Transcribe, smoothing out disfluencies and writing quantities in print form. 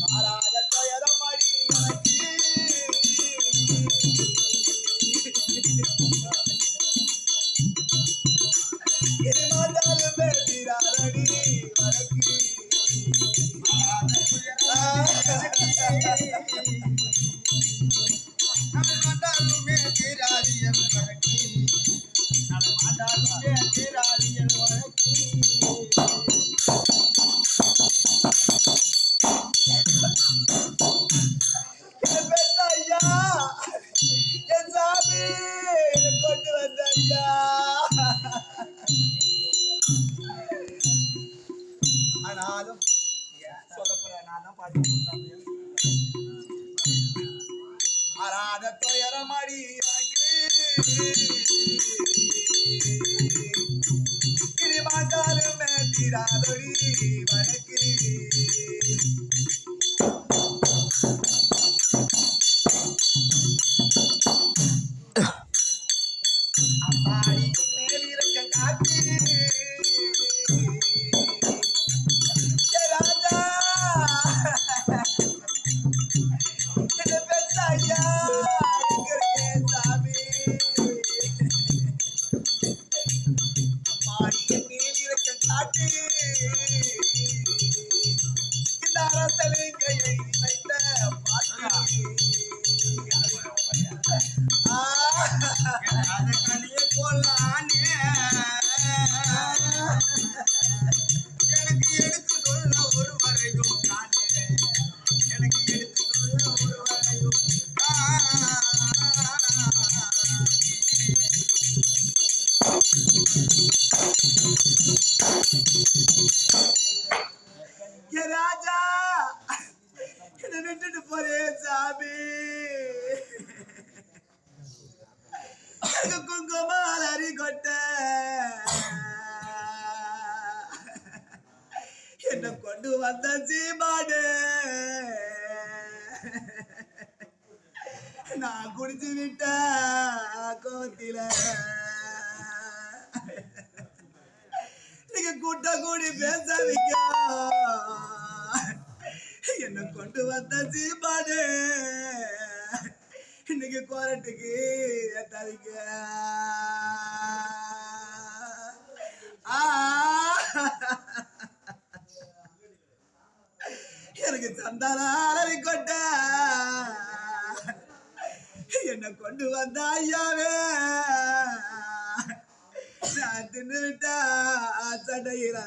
மாறாத துயரமடி எனக்கு இது மாட்டாலுமே தீராதடி வழக்கு மாட்டாலுமே தீராதியல் வழக்கு மாட்டாலுமே தீராதியல் வழக்கு ஐயா என் சாமி கொண்டு வந்த ஐயா ஆனாலும் சொல்லப்படுற நான் தான் பாட்டு மாறாத துயரமடி எனக்கு இனி மாட்டாலுமே தீராதொடி வழக்கு அம்மாடிக்கும் மேல் இருக்க காட்டு ராஜா பெத்த ஐயா எங்க இருக்கேன் சாமி அம்மாடிக்கும் மேல் இருக்க காட்டு இந்த அரசலிங்க எழுதி வைத்த பாட்டு கனிய போலானே எனக்கு எடுத்து சொல்ல ஒரு வரையும் காணே எனக்கு எடுத்து சொல்ல ஒரு வரையும் ராஜா என்னை விட்டுட்டு போறேன் சாமி குங்குமாரி கொட்ட என்ன கொண்டு வந்த சீமாடு நான் குடிச்சு விட்ட கோத்தில நீங்க கூட்ட கூடி பேச வைக்க என்ன கொண்டு வந்த சீமாடு இன்னைக்கு கோரட்டுக்கு ஏத்தாதீங்க எனக்கு சந்தான கொட்ட என்ன கொண்டு வந்த ஐயாவே நான் தின்னு விட்டா சடையிலா